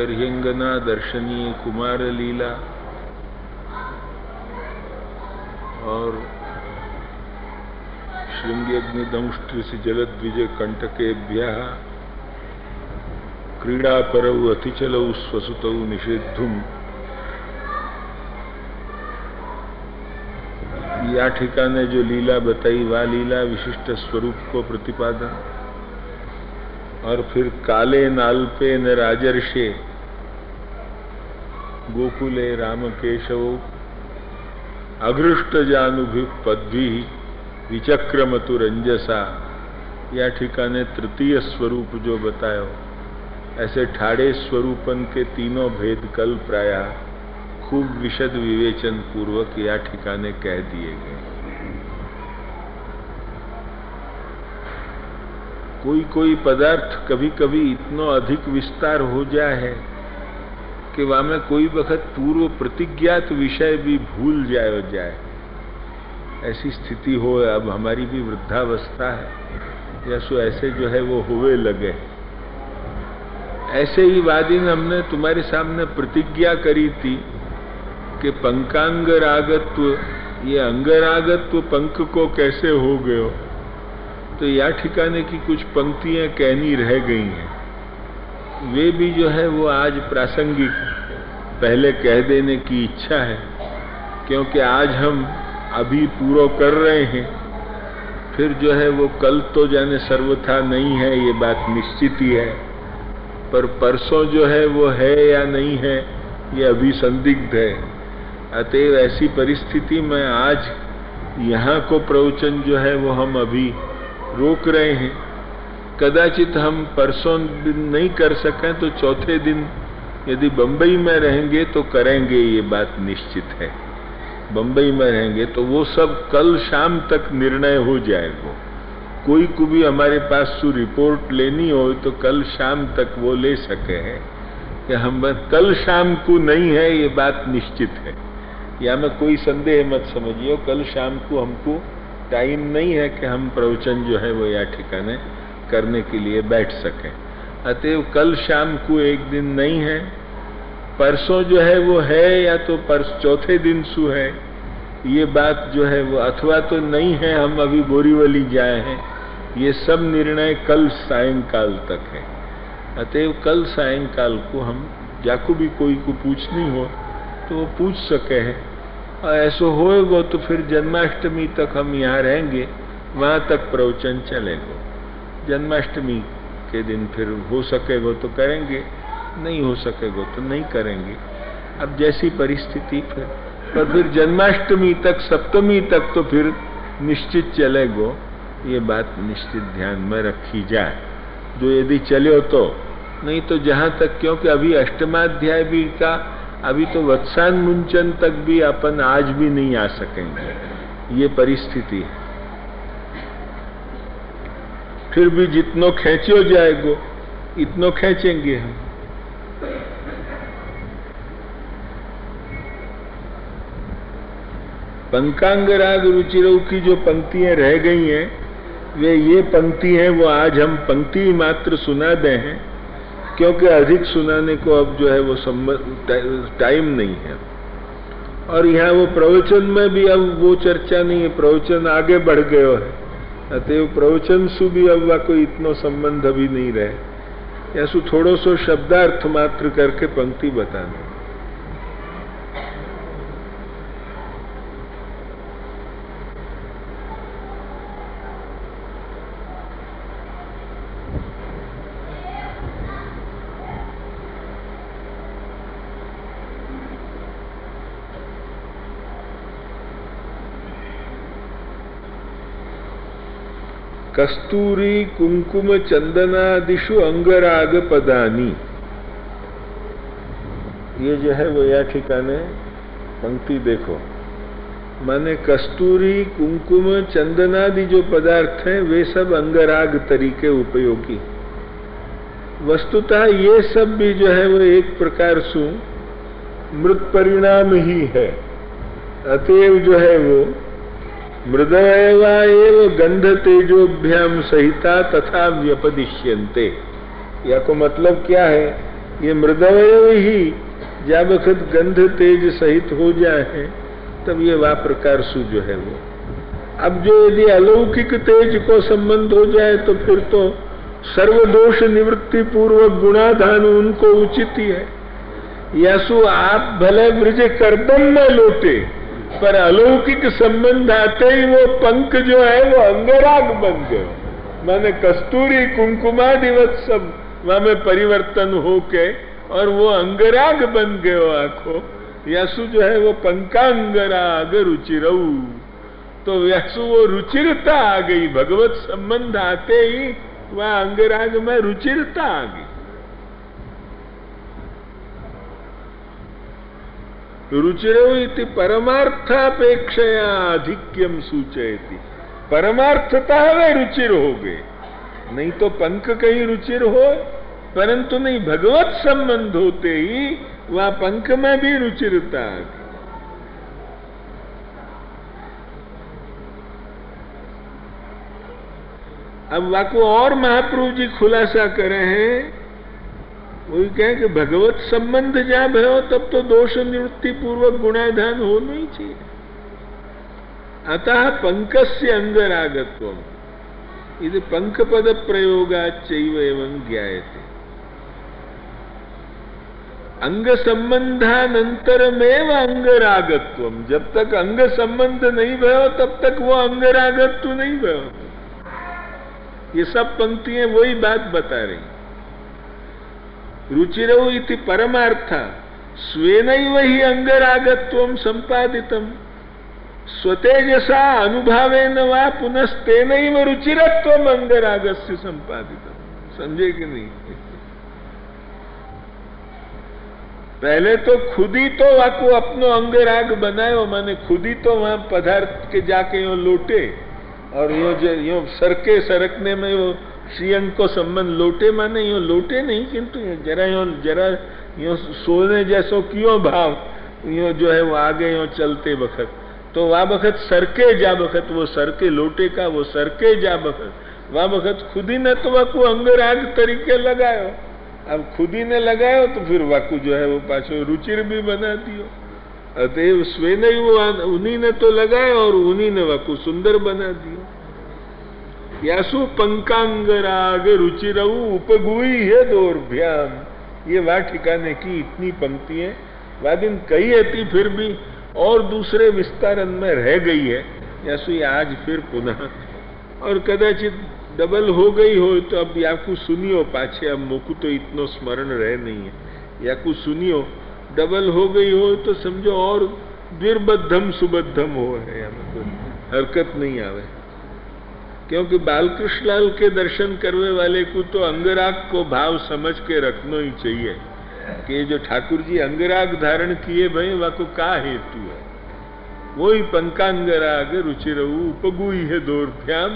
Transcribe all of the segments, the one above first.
हरियंगना दर्शनीय कुमार लीला और श्रृंग्यग्निदंष्ट्रिसि जलद्विज कंटकेभ्यः क्रीडा परौ अतिचलौ स्वसुतौ निषेद्धुम। या ठिकाने जो लीला बताई वह लीला विशिष्ट स्वरूप को प्रतिपादन, और फिर काले नाल्पे न राजर्षे गोकुले राम केशव अघृष्ट जानुभि पद्भि विचक्रमतु रंजसा। या ठिकाने तृतीय स्वरूप जो बतायो, ऐसे ठाड़े स्वरूपन के तीनों भेद कल प्रायः खूब विशद विवेचन पूर्वक या ठिकाने कह दिए गए। कोई कोई पदार्थ कभी कभी इतना अधिक विस्तार हो जाए है कि वहां में कोई वक्त पूर्व प्रतिज्ञात विषय भी भूल जाए। ऐसी स्थिति हो, अब हमारी भी वृद्धावस्था है या सो ऐसे जो है वो हुए लगे। ऐसे ही वादिन हमने तुम्हारे सामने प्रतिज्ञा करी थी कि पंकांगरागत्व, ये अंगरागत्व पंख को कैसे हो गयो, तो या ठिकाने की कुछ पंक्तियां कहनी रह गई हैं, वे भी जो है वो आज प्रासंगिक पहले कह देने की इच्छा है, क्योंकि आज हम अभी पूरा कर रहे हैं, फिर जो है वो कल तो जाने सर्वथा नहीं है, ये बात निश्चित ही है, पर परसों जो है वो है या नहीं है ये अभी संदिग्ध है। अतएव ऐसी परिस्थिति में आज यहाँ को प्रवचन जो है वो हम अभी रोक रहे हैं। कदाचित हम परसों दिन नहीं कर सकें तो चौथे दिन यदि बंबई में रहेंगे तो करेंगे, ये बात निश्चित है। बंबई में रहेंगे तो वो सब कल शाम तक निर्णय हो जाएगा। कोई को भी हमारे पास जो रिपोर्ट लेनी हो तो कल शाम तक वो ले सके हैं कि हम कल शाम को नहीं है, ये बात निश्चित है। या में कोई संदेह मत समझिए, कल शाम को हमको टाइम नहीं है कि हम प्रवचन जो है वो या ठिकाने करने के लिए बैठ सकें। अतएव कल शाम को एक दिन नहीं है, परसों जो है वो है या तो चौथे दिन सु है, ये बात जो है वो अथवा तो नहीं है, हम अभी बोरीवली जाए हैं, ये सब निर्णय कल सायंकाल तक है। अतएव कल सायंकाल को हम जाको भी कोई को पूछनी हो तो वो पूछ सके हैं, और ऐसा होएगा तो फिर जन्माष्टमी तक हम यहाँ रहेंगे, वहां तक प्रवचन चलेगा। जन्माष्टमी के दिन फिर हो सकेगा तो करेंगे, नहीं हो सकेगा तो नहीं करेंगे, अब जैसी परिस्थिति फिर। पर फिर जन्माष्टमी तक, सप्तमी तक तो फिर निश्चित चलेगा, ये बात निश्चित ध्यान में रखी जाए। जो यदि चले तो नहीं तो जहां तक, क्योंकि अभी अष्टमाध्याय भी का अभी तो वत्सान मुंचन तक भी अपन आज भी नहीं आ सकेंगे, ये परिस्थिति है। फिर भी जितनो खींचो जाएगो इतनो खींचेंगे हम। पंकांगराग रुचिरव की जो पंक्तियां रह गई हैं, वे ये पंक्ति हैं, वो आज हम पंक्ति मात्र सुना दे हैं, क्योंकि अधिक सुनाने को अब जो है वो टाइम नहीं है। और यहाँ वो प्रवचन में भी अब वो चर्चा नहीं है, प्रवचन आगे बढ़ गयो है। अतएव प्रवचन सु भी अब वा कोई इतना संबंध अभी नहीं रहे, या सु थोड़ो सो शब्दार्थ मात्र करके पंक्ति बताना। कस्तूरी कुंकुम चंदनादिषु अंगराग पदानी, ये जो है वो या ठिकाने पंक्ति देखो, माने कस्तूरी कुंकुम चंदनादि जो पदार्थ हैं वे सब अंगराग तरीके उपयोगी। वस्तुतः ये सब भी जो है वो एक प्रकार से मृत परिणाम ही है। अतएव जो है वो मृदयवा एव गंध तेजोभ्याम सहिता तथा व्यपदिश्यन्ते। या को मतलब क्या है ये मृदवयव ही जा बखत गंध तेज सहित हो जाए तब ये वा प्रकार सु जो है वो। अब जो यदि अलौकिक तेज को संबंध हो जाए तो फिर तो सर्वदोष निवृत्ति पूर्वक गुणाधान उनको उचित ही है। यासु आप भले ब्रज करदम में लौटे पर अलौकिक संबंध आते ही वो पंख जो है वो अंगराग बन गए, माने कस्तूरी कुंकुमादिवत सब वहां में परिवर्तन होके और वो अंगराग बन गयो आंखों। यासु जो है वो पंकांगराग रुचिरऊ, तो यासु वो रुचिरता आ गई, भगवत संबंध आते ही वह अंगराग में रुचिरता आ गई। रुचिरऊ इति परमार्थापेक्षया आधिक्यम सूचयति, परमार्थता वे रुचिर हो गए, नहीं तो पंख कहीं रुचिर हो, परंतु नहीं भगवत संबंध होते ही वह पंख में भी रुचिरता आ गई। अब वाको और महाप्रभु जी खुलासा करे हैं, वही कहें कि भगवत संबंध जब है तब तो दोष निवृत्ति पूर्वक गुणाधान होना ही चाहिए। अतः पंकस्य अंगरागत्वम इति पंख पद प्रयोगाच्चैव एवं ज्ञायते। अंग संबंधानंतरमेव अंगरागत्वम, जब तक अंग संबंध नहीं भयो तब तक वो अंगरागत्व नहीं भयो। ये सब पंक्तियां वही बात बता रही। रुचिरौ इति परमार्थ स्वेनैव हि अंगरागत्वं संपादितम् स्वतेजसा अनुभावेन वा पुनस्तेनैव रुचिरत्वम् अंगरागस्य संपादितम्। समझे कि नहीं? पहले तो खुद ही तो वाको अपनो अंगराग बनायो, माने खुद ही तो वहां पदार्थ के जाके यो लोटे और यो सरके सरकने में वो श्रीअंग को संबंध लोटे, माने यो लोटे नहीं किंतु जरा यो सोने जैसो क्यों भाव यो जो है वो आगे यो चलते वक्त तो वह बखत सरके जा बखत वो सरके लोटे का वो सरके जा बखत वह बखत खुद ही ने तो वाकू अंगराग तरीके लगायो। अब खुद ही ने लगायो तो फिर वाकू जो है वो पाछो रुचिर भी बना दियो। अतएव स्वेन ही वो उन्हीं ने तो लगाया और उन्हीं ने वाकू सुंदर बना दियो। यासु पंकांगराग रुचिरऊ उपगुई है दोर्भ्याम। ये वह ठिकाने की इतनी पंक्तियां वादिन कही थी, फिर भी और दूसरे विस्तारन में रह गई है। यासु आज फिर पुनः और कदाचित डबल हो गई हो तो अब याकू सुनियो पाछे, अब मोकू तो इतनो स्मरण रहे नहीं है, याकू सुनियो डबल हो गई हो तो समझो और द्विर्बद्धम सुबद्धम हो है, तो हरकत नहीं आवे। क्योंकि बालकृष्ण लाल के दर्शन करने वाले को तो अंगराग को भाव समझ के रखना ही चाहिए कि जो ठाकुर जी अंगराग धारण किए भाई वह को का हेतु है। वही पंकांगराग रुचिरऊ उपगुई है दोर्भ्याम,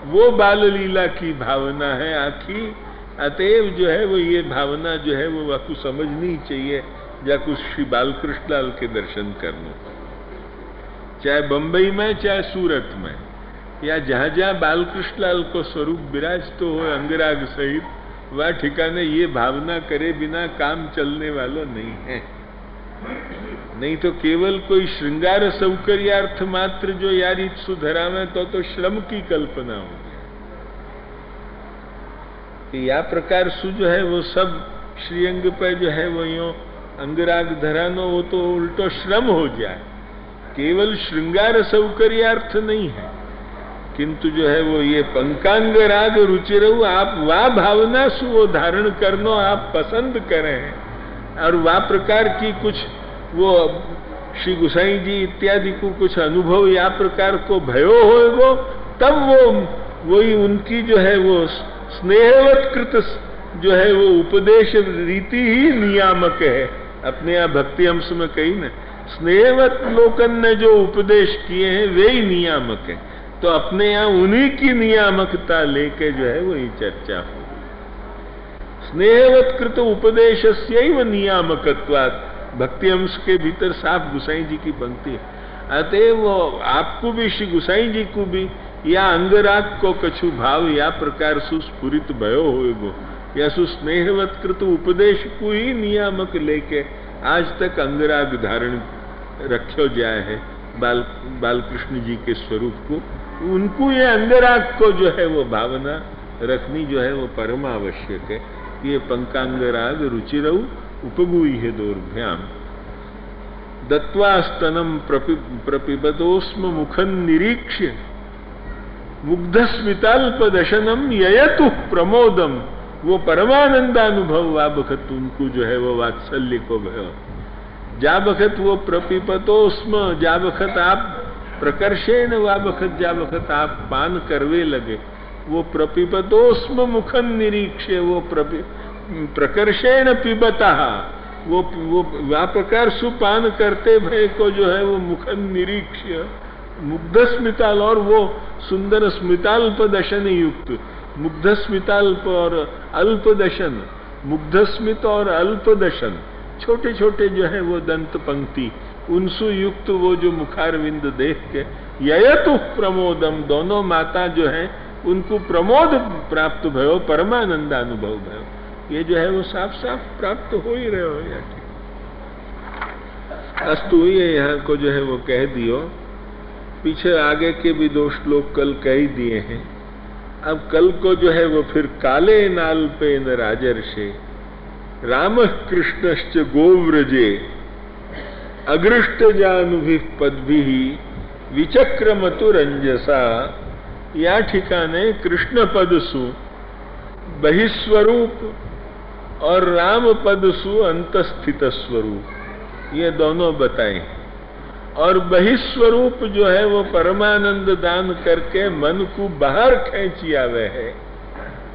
वो बाल लीला की भावना है आखी। अतएव जो है वो ये भावना जो है वो वाकू समझनी चाहिए जाकू श्री बालकृष्ण लाल के दर्शन करने, चाहे बंबई में चाहे सूरत में या जहां जहां बालकृष्ण लाल को स्वरूप विराज तो हो अंगराग सहित, वह ठिकाने ये भावना करे बिना काम चलने वालों नहीं है। नहीं तो केवल कोई श्रृंगार सौकर्यार्थ मात्र जो यारी सुधरा में तो श्रम की कल्पना होगी। या प्रकार सु जो है वो सब श्रीअंग पे जो है वो यो अंगराग धरानो वो तो उल्टो श्रम हो जाए। केवल श्रृंगार सौकर्यार्थ नहीं है किंतु जो है वो ये पंकांग राग रुचिरऊ आप वाह भावना सु वो धारण करनो आप पसंद करें और वाह प्रकार की कुछ वो श्री गुसाई जी इत्यादि को कुछ अनुभव या प्रकार को भयो होएगो, तब वो वही उनकी जो है वो स्नेहवत कृत जो है वो उपदेश रीति ही नियामक है। अपने यहाँ भक्ति अंश में कही ना, स्नेहवत लोकन ने जो उपदेश किए हैं वे ही नियामक है, तो अपने यहाँ उन्हीं की नियामकता लेके जो है वही चर्चा हो। स्नेहवत कृत उपदेशस्यैव नियामकत्वात्, भक्ति अंश के भीतर साफ गुसाई जी की पंक्ति है। अतएव वो आपको भी श्री गुसाई जी को भी या अंगराग को कछु भाव या प्रकार सुस्फुरित भयो होएगो या स्नेहवत कृत उपदेश को ही नियामक लेके आज तक अंगराग धारण रखो जाए है बालकृष्ण जी के स्वरूप को। उनको ये अंगराग को जो है वो भावना रखनी जो है वो परम आवश्यक है। ये पंकांगराग रुचिरऊ उपगुई है दोर्भ्याम दत्वास्तनम प्रपिबतोस्म मुखं निरीक्ष्य मुग्धस्मिताल्पदशनम ययतु प्रमोदम। वो परमानंदानुभव वा बखत उनको जो है वो वात्सल्य को भयो। जा बखत वो प्रपिपतोस्म, जा बखत आप प्रकर्षेण, वा बखत जा बखत आप पान करवे लगे। वो प्रपिपतोस्म मुखं निरीक्ष्य, वो प्रकर्षेण पिबता, वो वा प्रकार सुपान करते भय को जो है वो मुखं निरीक्ष्य मुग्ध स्मिताल, और वो सुंदर स्मिताल्प दशन युक्त, मुग्ध स्मिताल्प और अल्प दशन, मुग्ध स्मित और अल्प दशन, छोटे छोटे जो है वो दंत पंक्ति, उनसु युक्त वो जो मुखारविंद देख के ययतु प्रमोदम, दोनों माता जो है उनको प्रमोद प्राप्त भयो, परमानंदानुभव भयो। ये जो है वो साफ साफ प्राप्त हो ही रहे हो या अस्तु। ये यहाँ को जो है वो कह दियो, पीछे आगे के भी 2 श्लोक कल कह ही दिए हैं। अब कल को जो है वो फिर काले नाल्पेन राजर्षे राम कृष्णश्च गोव्रजे अगृष्ट जानुभि पद्भि विचक्रमतु रंजसा। या ठिकाने कृष्ण पदसु बहिस्वरूप और राम पदसु अंतस्थित स्वरूप, ये दोनों बताएं। और बहिस्वरूप जो है वो परमानंद दान करके मन को बाहर खींच आवे है,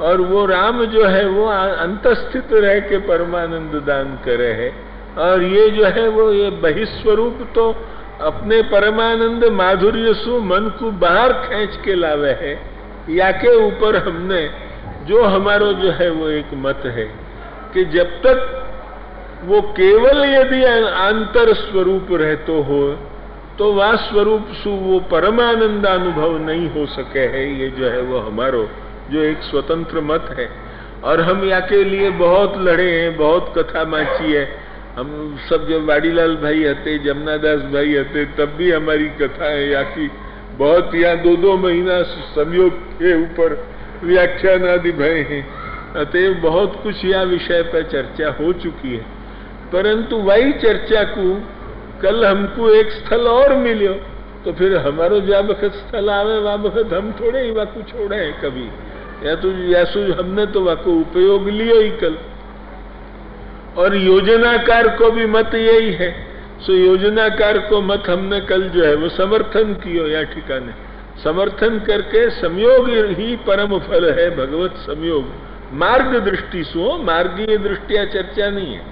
और वो राम जो है वो अंतस्थित रह के परमानंद दान करे है। और ये जो है वो ये बहिस्वरूप तो अपने परमानंद माधुर्य सु मन को बाहर खींच के लावे है। या के ऊपर हमने जो हमारो जो है वो एक मत है कि जब तक वो केवल यदि अंतर स्वरूप रहतो हो तो वह स्वरूप सु वो परमानंद अनुभव नहीं हो सके है। ये जो है वो हमारो जो एक स्वतंत्र मत है। और हम या के लिए बहुत लड़े हैं, बहुत कथा माची है। हम सब जब वाडीलाल भाई हते, जमनादास भाई हते, तब भी हमारी कथा है या कि बहुत या 2-2 महीना संयोग के ऊपर व्याख्यान आदि भय हैं। अतएव बहुत कुछ या विषय पर चर्चा हो चुकी है, परंतु वही चर्चा को कल हमको एक स्थल और मिलो तो फिर हमारो जा बखत स्थल आवे वा बखत हम थोड़े ही वाकू छोड़े हैं कभी, या तो यासु हमने तो वाको उपयोग लियो ही कल। और योजनाकार को भी मत यही है, सो योजनाकार को मत हमने कल जो है वो समर्थन कियो। या ठिकाने समर्थन करके संयोग ही परम फल है, भगवत संयोग मार्ग दृष्टि सो, मार्गीय दृष्टिया चर्चा नहीं है।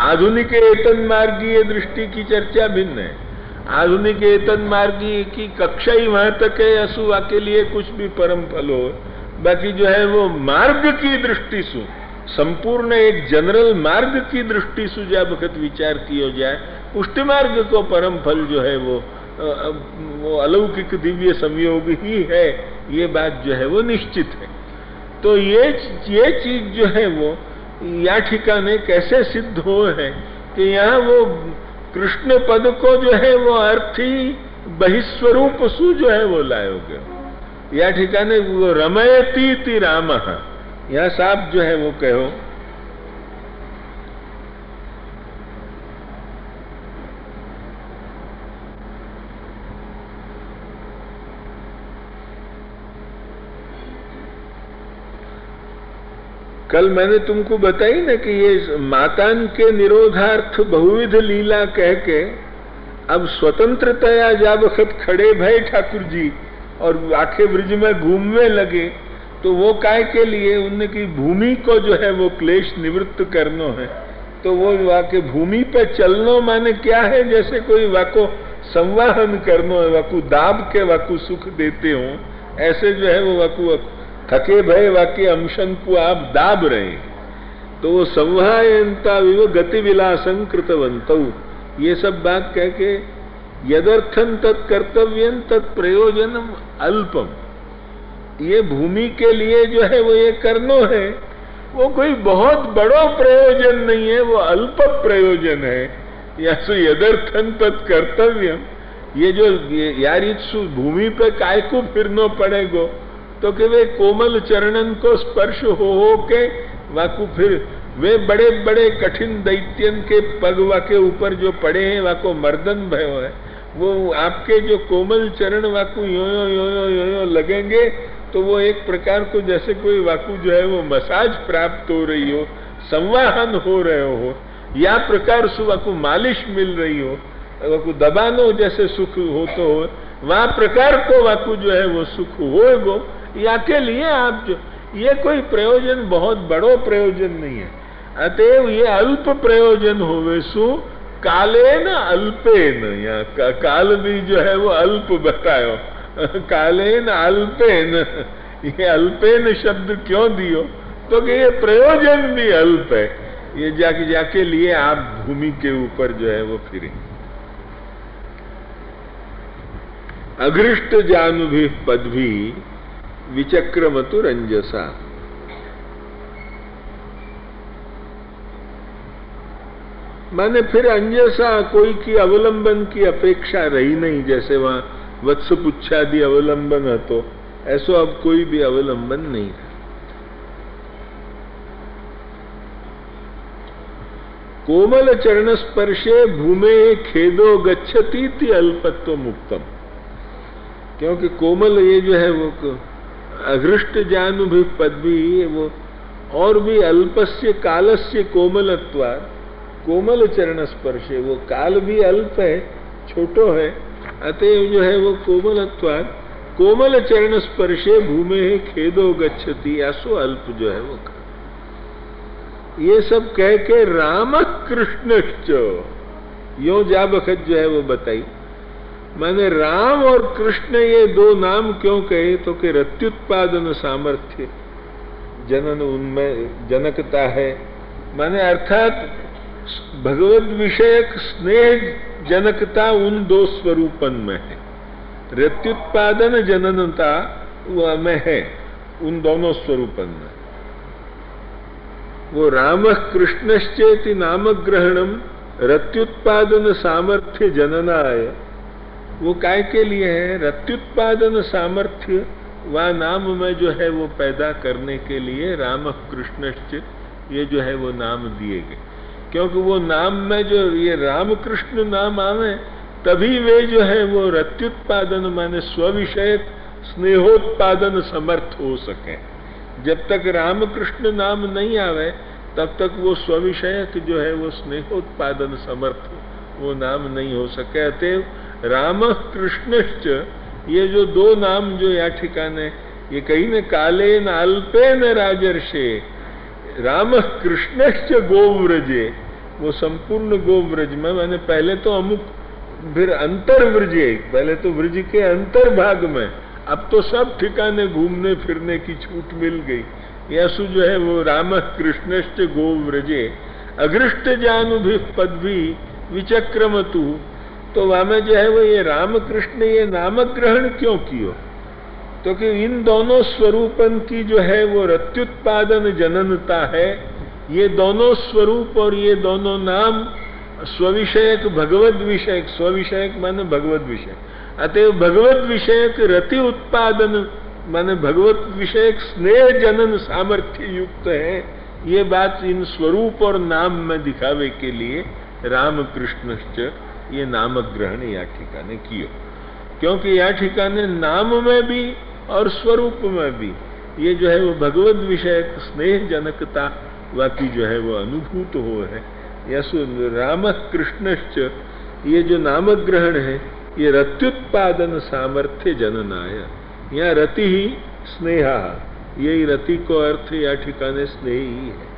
आधुनिक एतन मार्गीय दृष्टि की चर्चा भिन्न है। आधुनिक एतन मार्गीय की कक्षा ही वहां तक है, असुवा के लिए कुछ भी परम फल हो। बाकी जो है वो मार्ग की दृष्टि सु, संपूर्ण एक जनरल मार्ग की दृष्टि से जब वक्त विचार किया जाए, पुष्टि मार्ग को परम फल जो है वो अलौकिक दिव्य संयोग ही है, ये बात जो है वो निश्चित है। तो ये चीज जो है वो या ठिकाने कैसे सिद्ध हो है कि यहाँ वो कृष्ण पद को जो है वो अर्थी बहिस्वरूप सु जो है वो लायोगे। या ठिकाने वो रमयती रामः, यह साफ जो है वो कहो। कल मैंने तुमको बताई ना कि ये मातान के निरोधार्थ बहुविध लीला कह के अब स्वतंत्रतया जा बखत खड़े भय ठाकुर जी और आखे ब्रिज में घूमने लगे, तो वो काय के लिए उनकी भूमि को जो है वो क्लेश निवृत्त करना है। तो वो वाके भूमि पे चलना माने क्या है, जैसे कोई वाको संवाहन करना है, वाकू दाब के वाकू सुख देते हो, ऐसे जो है वो वाकू थके भय वाके अंशन को आप दाब रहे। तो वो संवाहयंता विव गति विलासं कृतवंतौ, ये सब बात कह के यदर्थं तत्कर्तव्यं तत्प्रयोजनम अल्पम, ये भूमि के लिए जो है वो ये करनो है। वो कोई बहुत बड़ो प्रयोजन नहीं है, वो अल्प प्रयोजन है। या सो यदर्थन तत् कर्तव्यम, ये जो यार इस भूमि पे काय को फिरनो पड़ेगो, तो कि वे कोमल चरणन को स्पर्श हो के वाकु फिर वे बड़े बड़े कठिन दैत्यन के पग वाके ऊपर जो पड़े हैं वाको मर्दन भयो है, वो आपके जो कोमल चरण वाकु यो यो यो यो यो यो लगेंगे तो वो एक प्रकार को जैसे कोई वाकु जो है वो मसाज प्राप्त हो रही हो, संवाहन हो रहे हो, या प्रकार से वाकु मालिश मिल रही हो, वाकु दबानो जैसे सुख हो तो हो, वह प्रकार को वाकु जो है वो सुख होगो। या के लिए आप जो ये कोई प्रयोजन बहुत बड़ो प्रयोजन नहीं है, अतएव ये अल्प प्रयोजन होवे सु कालेन अल्पेन, या काल भी जो है वो अल्प बतायो, कालेन अल्पेन, ये अल्पेन शब्द क्यों दियो, तो कि ये प्रयोजन भी अल्प है, ये जाके लिए आप भूमि के ऊपर जो है वो फिरे। अघृष्ट जानुभि पदभी विचक्रमतु रंजसा, माने फिर अंजसा कोई की अवलंबन की अपेक्षा रही नहीं, जैसे वहां वत्सपुच्छादि अवलंबन है तो ऐसो अब कोई भी अवलंबन नहीं है। कोमल चरण स्पर्शे भूमे खेदो गच्छतीति अल्पत्व मुक्तम, क्योंकि कोमल ये जो है वो अघृष्ट जानुभि पदवी, वो और भी अल्पस्य कालस्य कोमलत्वा, कोमल चरण स्पर्शे, वो काल भी अल्प है, छोटो है, अतएव जो है वो कोमलत्वा, कोमल चरण स्पर्शे भूमे खेदो गच्छति, ऐसो अल्प जो है वो ये सब कह के राम कृष्णश्च यो जा बखत जो है वो बताई। माने राम और कृष्ण ये दो नाम क्यों कहे, तो कि रत्युत्पादन सामर्थ्य जनन उनमें जनकता है, माने अर्थात भगवत विषयक स्नेह जनकता उन दो स्वरूपन में है, रत्युत्पादन जननता में है उन दोनों स्वरूपन में। वो राम कृष्णश्चेति नाम ग्रहणम रत्युत्पादन सामर्थ्य जननाय, वो काय के लिए है, रत्युत्पादन सामर्थ्य वह नाम में जो है वो पैदा करने के लिए राम कृष्णश्च ये जो है वो नाम दिए गए, क्योंकि वो नाम में जो ये राम कृष्ण नाम आवे तभी वे जो है वो रत्युत्पादन माने स्विषयक स्नेहोत्पादन समर्थ हो सके। जब तक राम कृष्ण नाम नहीं आवे तब तक वो स्विषयक जो है वो स्नेहोत्पादन समर्थ वो नाम नहीं हो सके। अतएव राम कृष्णश्च ये जो दो नाम जो या ठिकाने ये कहीं ने काले न अल्पे न राजर्षे, राम कृष्णश्च गोव्रजे, वो संपूर्ण गोव्रज में, मैंने पहले तो अमुक फिर अंतर व्रजे, पहले तो व्रज के अंतर भाग में, अब तो सब ठिकाने घूमने फिरने की छूट मिल गई। यसु जो है वो राम कृष्णश्च गोव्रजे अघृष्ट जानुभि पदभी विचक्रमतु, तो वहां में जो है वो ये राम कृष्ण ये नामक ग्रहण क्यों कियो, तो कि इन दोनों स्वरूपन की जो है वो रत्युत्पादन जननता है। ये दोनों स्वरूप और ये दोनों नाम स्विषयक भगवद विषयक, स्विषयक माने भगवद विषय, अतएव भगवत विषयक रति उत्पादन माने भगवत विषयक स्नेह जनन सामर्थ्य युक्त है। ये बात इन स्वरूप और नाम में दिखावे के लिए राम कृष्णश्च ये नामक ग्रहण या ठिकाने कियो, क्योंकि या ठिकाने नाम में भी और स्वरूप में भी ये जो है वो भगवत विषयक स्नेह जनकता वाकी जो है वो अनुभूत हो है। यसु राम कृष्णश्च ये जो नामक ग्रहण है ये रत्युत्पादन सामर्थ्य जननाय, यहाँ रति ही स्नेहा, यही रति को अर्थ या ठिकाने स्नेह ही है।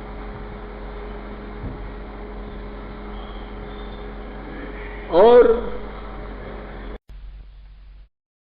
और